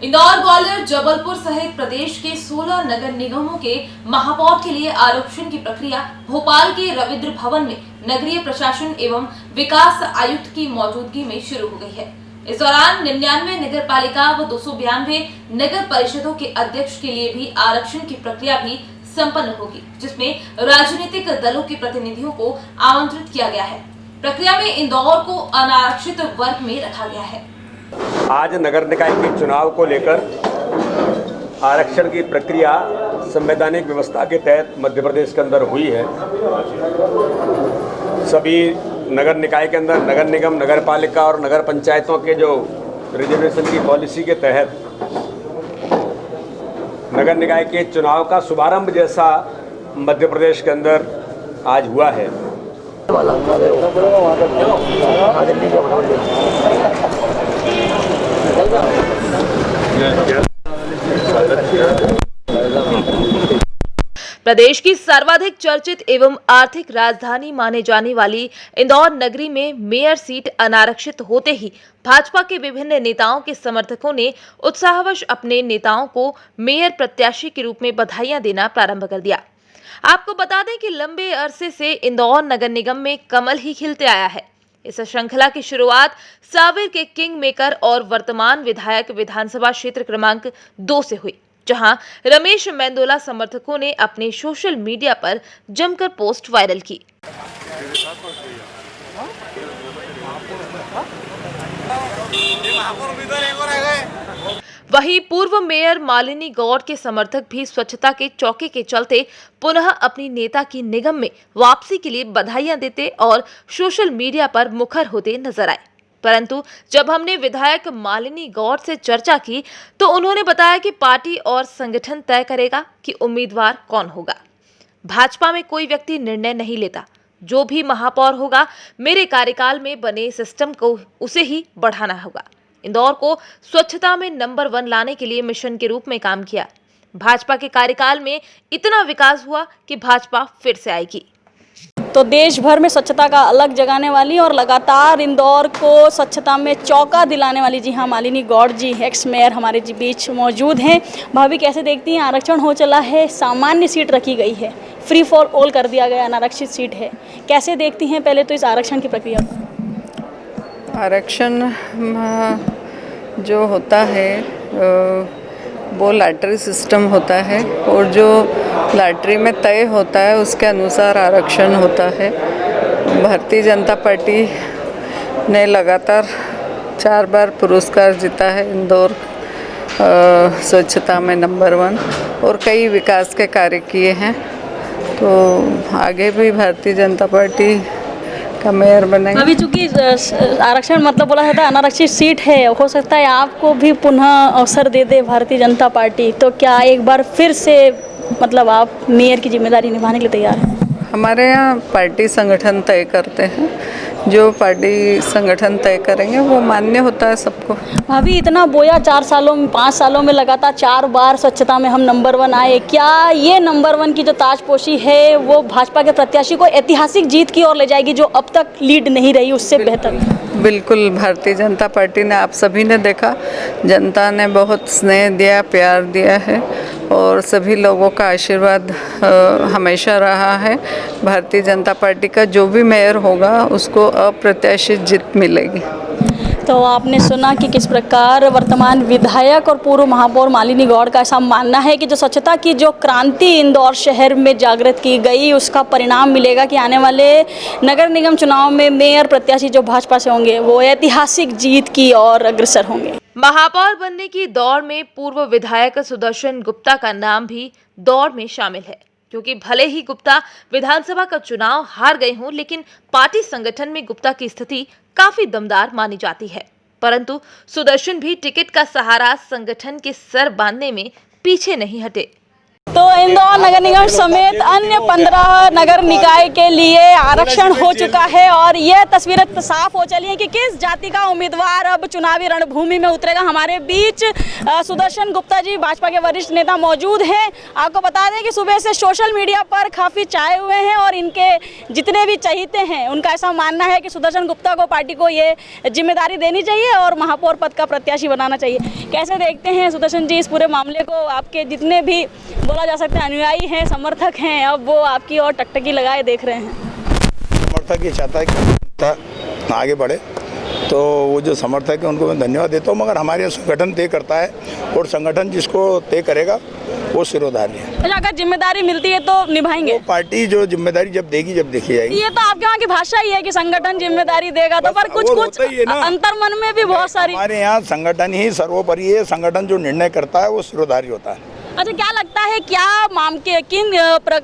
इंदौर, ग्वालियर, जबलपुर सहित प्रदेश के 16 नगर निगमों के महापौर के लिए आरक्षण की प्रक्रिया भोपाल के रविंद्र भवन में नगरीय प्रशासन एवं विकास आयुक्त की मौजूदगी में शुरू हो गई है। इस दौरान 99 नगर पालिका व 292 नगर परिषदों के अध्यक्ष के लिए भी आरक्षण की प्रक्रिया भी संपन्न होगी, जिसमें राजनीतिक दलों के प्रतिनिधियों को आमंत्रित किया गया है। प्रक्रिया में इंदौर को अनारक्षित वर्ग में रखा गया है। आज नगर निकाय के चुनाव को लेकर आरक्षण की प्रक्रिया संवैधानिक व्यवस्था के तहत मध्य प्रदेश के अंदर हुई है। सभी नगर निकाय के अंदर नगर निगम, नगर पालिका और नगर पंचायतों के जो रिजर्वेशन की पॉलिसी के तहत नगर निकाय के चुनाव का शुभारंभ जैसा मध्य प्रदेश के अंदर आज हुआ है। प्रदेश की सर्वाधिक चर्चित एवं आर्थिक राजधानी माने जाने वाली इंदौर नगरी में मेयर सीट अनारक्षित होते ही भाजपा के विभिन्न नेताओं के समर्थकों ने उत्साहवश अपने नेताओं को मेयर प्रत्याशी के रूप में बधाइयां देना प्रारंभ कर दिया। आपको बता दें कि लंबे अरसे से इंदौर नगर निगम में कमल ही खिलते आया है। इस श्रृंखला की शुरुआत सावेर के किंग मेकर और वर्तमान विधायक विधानसभा क्षेत्र क्रमांक 2 से हुई, जहां रमेश मेंदोला समर्थकों ने अपने सोशल मीडिया पर जमकर पोस्ट वायरल की। वहीं पूर्व मेयर मालिनी गौड़ के समर्थक भी स्वच्छता के चौके के चलते पुनः अपनी नेता की निगम में वापसी के लिए बधाइयां देते और सोशल मीडिया पर मुखर होते नजर आए। परंतु जब हमने विधायक मालिनी गौड़ से चर्चा की तो उन्होंने बताया कि पार्टी और संगठन तय करेगा कि उम्मीदवार कौन होगा। भाजपा में कोई व्यक्ति निर्णय नहीं लेता, जो भी महापौर होगा मेरे कार्यकाल में बने सिस्टम को उसे ही बढ़ाना होगा। इंदौर को स्वच्छता में नंबर 1 लाने के लिए मिशन के रूप में काम किया। भाजपा के कार्यकाल में इतना विकास हुआ कि भाजपा फिर से आएगी। तो देश भर में स्वच्छता का अलग जगाने वाली और लगातार इंदौर को स्वच्छता में चौका दिलाने वाली, जी हाँ, मालिनी गौड़ जी एक्स मेयर हमारे बीच मौजूद हैं। भाभी, कैसे देखती हैं? आरक्षण हो चला है, सामान्य सीट रखी गई है, फ्री फॉर ऑल कर दिया गया, अनारक्षित सीट है। कैसे देखती हैं पहले तो इस आरक्षण की प्रक्रिया को? आरक्षण जो होता है वो लॉटरी सिस्टम होता है और जो लॉटरी में तय होता है उसके अनुसार आरक्षण होता है। भारतीय जनता पार्टी ने लगातार 4 बार पुरस्कार जीता है इंदौर स्वच्छता में नंबर 1 और कई विकास के कार्य किए हैं। तो आगे भी भारतीय जनता पार्टी का मेयर बनेंगे। अभी चूंकि आरक्षण मतलब बोला जाता है अनारक्षित सीट है, हो सकता है आपको भी पुनः अवसर दे दे भारतीय जनता पार्टी, तो क्या एक बार फिर से मतलब आप मेयर की जिम्मेदारी निभाने के लिए तैयार हैं? हमारे यहाँ पार्टी संगठन तय करते हैं, जो पार्टी संगठन तय करेंगे वो मान्य होता है सबको। भाभी, इतना बोया 4 सालों में 5 सालों में लगातार 4 बार स्वच्छता में हम नंबर 1 आए, क्या ये नंबर 1 की जो ताजपोशी है वो भाजपा के प्रत्याशी को ऐतिहासिक जीत की ओर ले जाएगी, जो अब तक लीड नहीं रही उससे बेहतर? बिल्कुल, भारतीय जनता पार्टी ने, आप सभी ने देखा, जनता ने बहुत स्नेह दिया, प्यार दिया है और सभी लोगों का आशीर्वाद हमेशा रहा है। भारतीय जनता पार्टी का जो भी मेयर होगा उसको अप्रत्याशित जीत मिलेगी। तो आपने सुना कि किस प्रकार वर्तमान विधायक और पूर्व महापौर मालिनी गौड़ का ऐसा मानना है कि जो स्वच्छता की जो क्रांति इंदौर शहर में जागृत की गई उसका परिणाम मिलेगा कि आने वाले नगर निगम चुनाव में मेयर प्रत्याशी जो भाजपा से होंगे वो ऐतिहासिक जीत की ओर अग्रसर होंगे। महापौर बनने की दौड़ में पूर्व विधायक सुदर्शन गुप्ता का नाम भी दौड़ में शामिल है, क्योंकि भले ही गुप्ता विधानसभा का चुनाव हार गए हों, लेकिन पार्टी संगठन में गुप्ता की स्थिति काफी दमदार मानी जाती है। परंतु सुदर्शन भी टिकट का सहारा संगठन के सर बांधने में पीछे नहीं हटे। तो इंदौर नगर निगम समेत अन्य 15 नगर निकाय के लिए आरक्षण हो चुका है और यह तस्वीरें साफ हो चली है कि किस जाति का उम्मीदवार अब चुनावी रणभूमि में उतरेगा। हमारे बीच सुदर्शन गुप्ता जी भाजपा के वरिष्ठ नेता मौजूद हैं। आपको बता दें कि सुबह से सोशल मीडिया पर काफ़ी छाए हुए हैं और इनके जितने भी चहीते हैं उनका ऐसा मानना है कि सुदर्शन गुप्ता को पार्टी को ये जिम्मेदारी देनी चाहिए और महापौर पद का प्रत्याशी बनाना चाहिए। कैसे देखते हैं सुदर्शन जी इस पूरे मामले को? आपके जितने भी बोला जा सकता है अनुयायी हैं, समर्थक हैं, अब वो आपकी और टकटकी लगाए देख रहे हैं। समर्थक ये चाहता है कि आगे बढ़े, तो वो जो समर्थक है उनको मैं धन्यवाद देता हूँ, मगर हमारे यहाँ संगठन तय करता है और संगठन जिसको तय करेगा वो सिरोधार्य है। अच्छा, अगर जिम्मेदारी मिलती है तो निभाएंगे? वो पार्टी जो जिम्मेदारी जब देगी, जब देखी जाएगी। ये तो आपके वहाँ की भाषा ही है कि संगठन जिम्मेदारी देगा, तो पर कुछ अंतर मन में भी बहुत सारी। हमारे यहाँ संगठन ही सर्वोपरि है, संगठन जो निर्णय करता है वो सिरोधार्य होता है। अच्छा, क्या लगता है क्या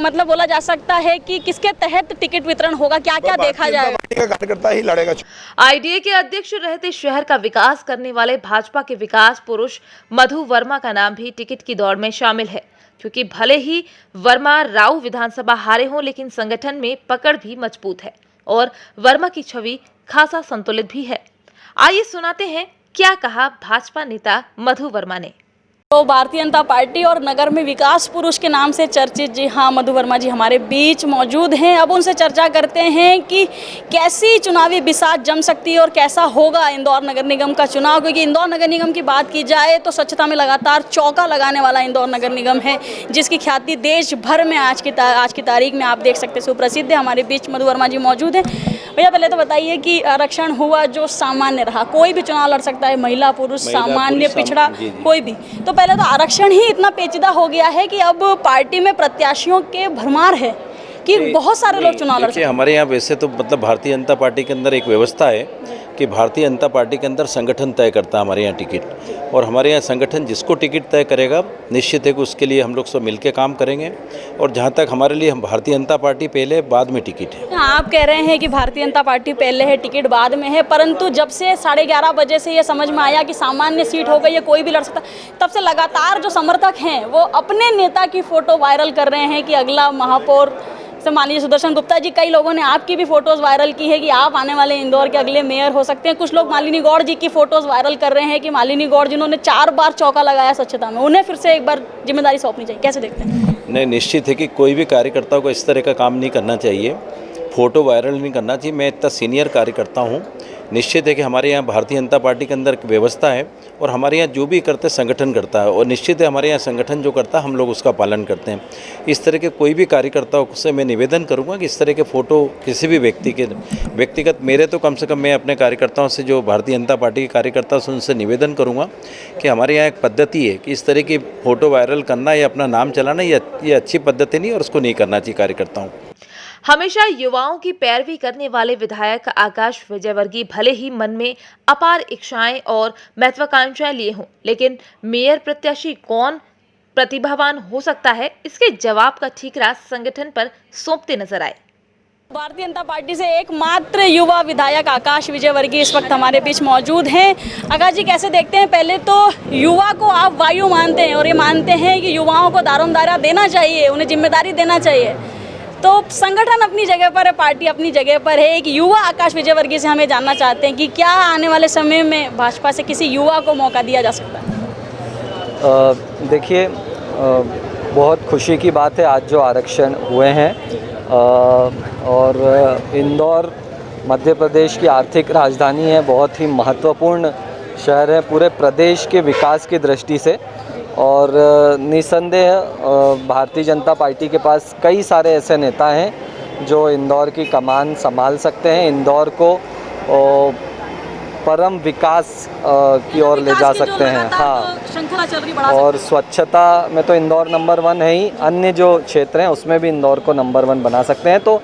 मतलब बोला जा सकता है कि किसके तहत टिकट वितरण होगा, क्या क्या देखा जाएगा? पार्टी का कार्यकर्ता ही लड़ेगा। आईडीए के अध्यक्ष रहते शहर का विकास करने वाले भाजपा के विकास पुरुष मधु वर्मा का नाम भी टिकट की दौड़ में शामिल है, क्योंकि भले ही वर्मा राऊ विधानसभा हारे हों, लेकिन संगठन में पकड़ भी मजबूत है और वर्मा की छवि खासा संतुलित भी है। आइए सुनाते हैं क्या कहा भाजपा नेता मधु वर्मा ने। तो भारतीय जनता पार्टी और नगर में विकास पुरुष के नाम से चर्चित जी हाँ मधु वर्मा जी हमारे बीच मौजूद हैं। अब उनसे चर्चा करते हैं कि कैसी चुनावी बिसात जम सकती है और कैसा होगा इंदौर नगर निगम का चुनाव, क्योंकि इंदौर नगर निगम की बात की जाए तो स्वच्छता में लगातार चौका लगाने वाला इंदौर नगर निगम है, जिसकी ख्याति देश भर में आज की तारीख में आप देख सकते हैं सुप्रसिद्ध है। हमारे बीच मधु वर्मा जी मौजूद हैं। भैया पहले तो बताइए कि आरक्षण हुआ जो सामान्य रहा, कोई भी चुनाव लड़ सकता है, महिला पुरुष सामान्य पिछड़ा कोई भी, तो पहले तो आरक्षण ही इतना पेचीदा हो गया है कि अब पार्टी में प्रत्याशियों के भरमार है कि बहुत सारे लोग चुनाव लड़ सकते हैं। हमारे यहाँ वैसे तो मतलब भारतीय जनता पार्टी के अंदर एक व्यवस्था है कि भारतीय जनता पार्टी के अंदर संगठन तय करता है हमारे यहाँ टिकट, और हमारे यहाँ संगठन जिसको टिकट तय करेगा निश्चित है कि उसके लिए हम लोग सब मिलकर काम करेंगे। और जहाँ तक हमारे लिए हम भारतीय जनता पार्टी पहले बाद में टिकट है। आप कह रहे हैं कि भारतीय जनता पार्टी पहले है टिकट बाद में है, परंतु जब से 11:30 बजे से ये समझ में आया कि सामान्य सीट हो गई है, कोई भी लड़ सकता, तब से लगातार जो समर्थक हैं वो अपने नेता की फोटो वायरल कर रहे हैं कि अगला महापौर से मान लीजिए सुदर्शन गुप्ता जी, कई लोगों ने आपकी भी फोटोज वायरल की है कि आप आने वाले इंदौर के अगले मेयर हो सकते हैं। कुछ लोग मालिनी गौड़ जी की फोटोज वायरल कर रहे हैं कि मालिनी गौड़ जिन्होंने 4 बार चौका लगाया स्वच्छता में, उन्हें फिर से एक बार जिम्मेदारी सौंपनी चाहिए। कैसे देखते हैं? नहीं, निश्चित है कि कोई भी कार्यकर्ता को इस तरह का काम नहीं करना चाहिए, फ़ोटो वायरल नहीं करना चाहिए। मैं इतना सीनियर कार्यकर्ता हूँ, निश्चित है कि हमारे यहाँ भारतीय जनता पार्टी के अंदर एक व्यवस्था है और हमारे यहाँ जो भी करते संगठन करता है, और निश्चित है हमारे यहाँ संगठन जो करता है हम लोग उसका पालन करते हैं। इस तरह के कोई भी कार्यकर्ताओं से मैं निवेदन करूँगा कि इस तरह के फ़ोटो किसी भी व्यक्ति के व्यक्तिगत, मेरे तो कम से कम मैं अपने कार्यकर्ताओं से जो भारतीय जनता पार्टी के कार्यकर्ता से उनसे निवेदन करूँगा कि हमारे यहाँ एक पद्धति है कि इस तरह की फ़ोटो वायरल करना या अपना नाम चलाना ये अच्छी पद्धति नहीं, और उसको नहीं करना चाहिए कार्यकर्ताओं को। हमेशा युवाओं की पैरवी करने वाले विधायक आकाश विजयवर्गीय भले ही मन में अपार इच्छाएं और महत्वाकांक्षाएं लिए हों, लेकिन मेयर प्रत्याशी कौन प्रतिभावान हो सकता है, इसके जवाब का ठीकरा संगठन पर सौंपते नजर आए। भारतीय जनता पार्टी से एकमात्र युवा विधायक आकाश विजयवर्गीय इस वक्त हमारे बीच मौजूद हैं। आकाश जी कैसे देखते हैं? पहले तो युवा को आप वायु मानते हैं और ये मानते हैं कि युवाओं को दारोमदारा देना चाहिए, उन्हें जिम्मेदारी देना चाहिए, तो संगठन अपनी जगह पर है, पार्टी अपनी जगह पर है। एक युवा आकाश विजयवर्गीय से हमें जानना चाहते हैं कि क्या आने वाले समय में भाजपा से किसी युवा को मौका दिया जा सकता है? देखिए, बहुत खुशी की बात है आज जो आरक्षण हुए हैं, और इंदौर मध्य प्रदेश की आर्थिक राजधानी है, बहुत ही महत्वपूर्ण शहर है पूरे प्रदेश के विकास की दृष्टि से, और निसंदेह भारतीय जनता पार्टी के पास कई सारे ऐसे नेता हैं जो इंदौर की कमान संभाल सकते हैं, इंदौर को परम विकास की ओर ले जा सकते हैं। हाँ, और स्वच्छता में तो इंदौर नंबर 1 है ही, अन्य जो क्षेत्र हैं उसमें भी इंदौर को नंबर 1 बना सकते हैं। तो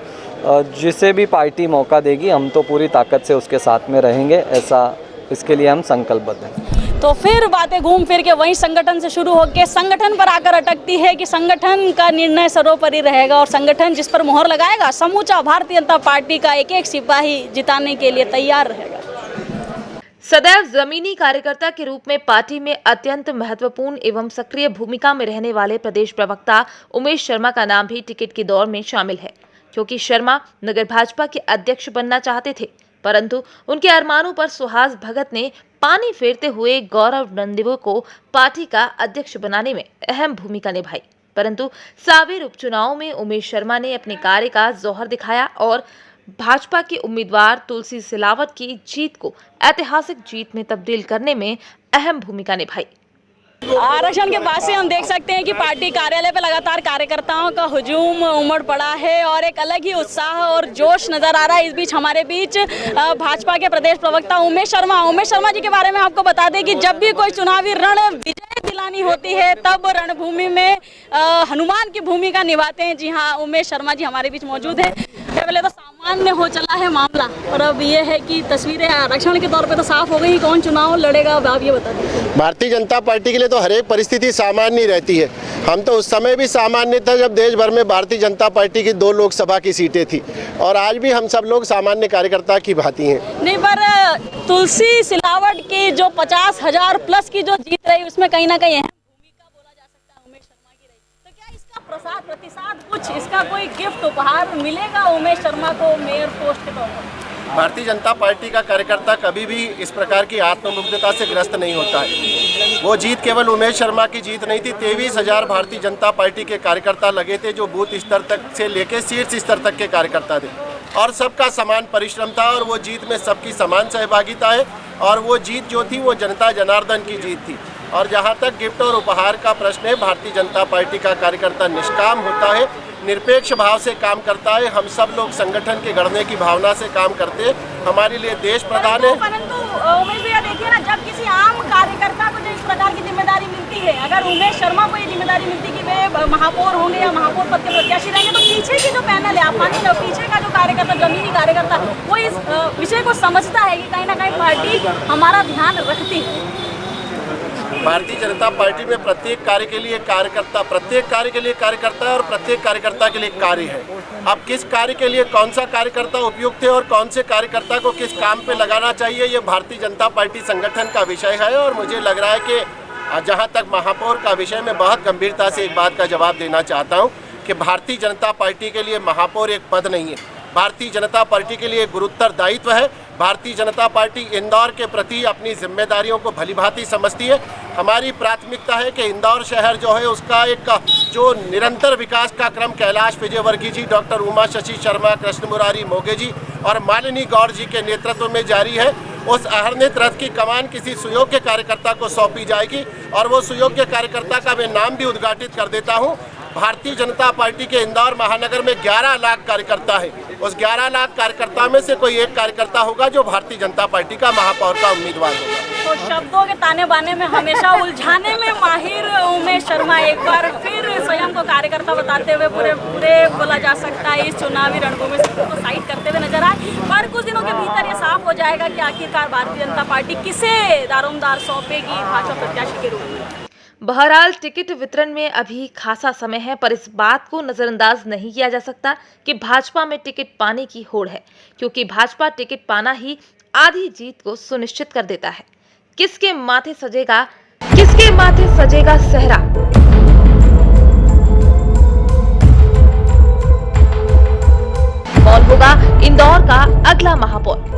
जिसे भी पार्टी मौका देगी हम तो पूरी ताकत से उसके साथ में रहेंगे, ऐसा इसके लिए हम संकल्पबद्ध हैं। तो फिर बातें घूम फिर के वहीं संगठन से शुरू होकर संगठन पर आकर अटकती है कि संगठन का निर्णय सर्वोपरि रहेगा और संगठन जिस पर मोहर लगाएगा समूचा भारतीय जनता पार्टी का एक एक सिपाही जिताने के लिए तैयार रहेगा। सदैव जमीनी कार्यकर्ता के रूप में पार्टी में अत्यंत महत्वपूर्ण एवं सक्रिय भूमिका में रहने वाले प्रदेश प्रवक्ता उमेश शर्मा का नाम भी टिकट की दौड़ में शामिल है, क्योंकि शर्मा नगर भाजपा के अध्यक्ष बनना चाहते थे, परंतु उनके अरमानों पर सुहास भगत ने पानी फेरते हुए गौरव नंदेवो को पार्टी का अध्यक्ष बनाने में अहम भूमिका निभाई। परंतु सावेर उपचुनाव में उमेश शर्मा ने अपने कार्य का जौहर दिखाया और भाजपा के उम्मीदवार तुलसी सिलावट की जीत को ऐतिहासिक जीत में तब्दील करने में अहम भूमिका निभाई। आरक्षण के बाद से हम देख सकते हैं कि पार्टी कार्यालय पर लगातार कार्यकर्ताओं का हुजूम उमड़ पड़ा है और एक अलग ही उत्साह और जोश नजर आ रहा है। इस बीच हमारे बीच भाजपा के प्रदेश प्रवक्ता उमेश शर्मा जी के बारे में आपको बता दें कि जब भी कोई चुनावी रण विजय दिलानी होती है तब रणभूमि में हनुमान की भूमिका निभाते हैं। जी हाँ, उमेश शर्मा जी हमारे बीच मौजूद है। पहले तो सामान्य हो चला है मामला और अब ये है कि तस्वीरें आरक्षण के तौर पे तो साफ हो गई। कौन चुनाव लड़ेगा अब आप ये बता दीजिए। भारतीय जनता पार्टी के लिए तो हर एक परिस्थिति सामान्य ही रहती है। हम तो उस समय भी सामान्य था जब देश भर में भारतीय जनता पार्टी की 2 लोकसभा की सीटें थी और आज भी हम सब लोग सामान्य कार्यकर्ता की भांति हैं। नहीं, पर तुलसी सिलावट की जो 50,000 प्लस की जो जीत रही उसमें कहीं ना कहीं भूमिका बोला जा सकता है उमेश शर्मा की रही। तो क्या इसका प्रसाद प्रतिसाद कुछ इसका कोई गिफ्ट उपहार मिलेगा उमेश शर्मा को मेयर पोस्ट के तौर पर? भारतीय जनता पार्टी का कार्यकर्ता कभी भी इस प्रकार की आत्ममुग्धता से ग्रस्त नहीं होता है। वो जीत केवल उमेश शर्मा की जीत नहीं थी, 23,000 भारतीय जनता पार्टी के कार्यकर्ता लगे थे जो बूथ स्तर तक से लेकर शीर्ष स्तर तक के कार्यकर्ता थे और सबका समान परिश्रम था और वो जीत में सबकी समान सहभागिता है और वो जीत जो थी वो जनता जनार्दन की जीत थी। और जहाँ तक गिफ्ट और उपहार का प्रश्न है, भारतीय जनता पार्टी का कार्यकर्ता निष्काम होता है, निरपेक्ष भाव से काम करता है। हम सब लोग संगठन के गढ़ने की भावना से काम करते हैं। हमारे लिए देश प्रधान है। परंतु उमेश भैया देखिए ना, जब किसी आम कार्यकर्ता को जो इस प्रकार की जिम्मेदारी मिलती है, अगर उमेश शर्मा को ये जिम्मेदारी मिलती कि वे महापौर होंगे या महापौर पद के प्रत्याशी रहेंगे, तो पीछे की जो पैनल है, आप मानिए ना, पीछे का जो कार्यकर्ता, जमीनी कार्यकर्ता, वो इस विषय को समझता है कि कहीं ना कहीं पार्टी हमारा ध्यान रखती है। भारतीय जनता पार्टी में प्रत्येक कार्य के लिए कार्यकर्ता है और प्रत्येक कार्यकर्ता के लिए कार्य है। अब किस कार्य के लिए कौन सा कार्यकर्ता उपयुक्त है और कौन से कार्यकर्ता को किस काम पे लगाना चाहिए, ये भारतीय जनता पार्टी संगठन का विषय है। और मुझे लग रहा है कि जहां तक महापौर का विषय में बहुत गंभीरता से एक बात का जवाब देना चाहता हूं कि भारतीय जनता पार्टी के लिए महापौर एक पद नहीं है, भारतीय जनता पार्टी के लिए गुरुतर दायित्व है। भारतीय जनता पार्टी इंदौर के प्रति अपनी जिम्मेदारियों को भलीभांति समझती है। हमारी प्राथमिकता है कि इंदौर शहर जो है उसका एक जो निरंतर विकास का क्रम कैलाश विजयवर्गीय जी, डॉक्टर उमा शशि शर्मा, कृष्ण मुरारी मोगे जी और मालिनी गौड़ जी के नेतृत्व में जारी है। उस अहरनित रथ की कमान किसी सुयोग्य कार्यकर्ता को सौंपी जाएगी और वो सुयोग्य कार्यकर्ता का मैं नाम भी उद्घाटित कर देता हूँ। भारतीय जनता पार्टी के इंदौर महानगर में 11 लाख कार्यकर्ता है। उस 11 लाख कार्यकर्ता में से कोई एक कार्यकर्ता होगा जो भारतीय जनता पार्टी का महापौर का उम्मीदवार होगा। तो शब्दों के ताने बाने में हमेशा उलझाने में माहिर उमेश शर्मा एक बार फिर स्वयं को कार्यकर्ता बताते हुए पूरे बोला जा सकता है इस चुनावी रणभूमि से तो साइड करते हुए नजर आए। पर कुछ दिनों के भीतर ये साफ हो जाएगा कि आखिरकार भारतीय जनता पार्टी किसे दारोमदार सौंपेगी भाजपा प्रत्याशी के रूप में। बहरहाल टिकट वितरण में अभी खासा समय है, पर इस बात को नजरअंदाज नहीं किया जा सकता कि भाजपा में टिकट पाने की होड़ है, क्योंकि भाजपा टिकट पाना ही आधी जीत को सुनिश्चित कर देता है। किसके माथे सजेगा सेहरा? कौन होगा इंदौर का अगला महापौर?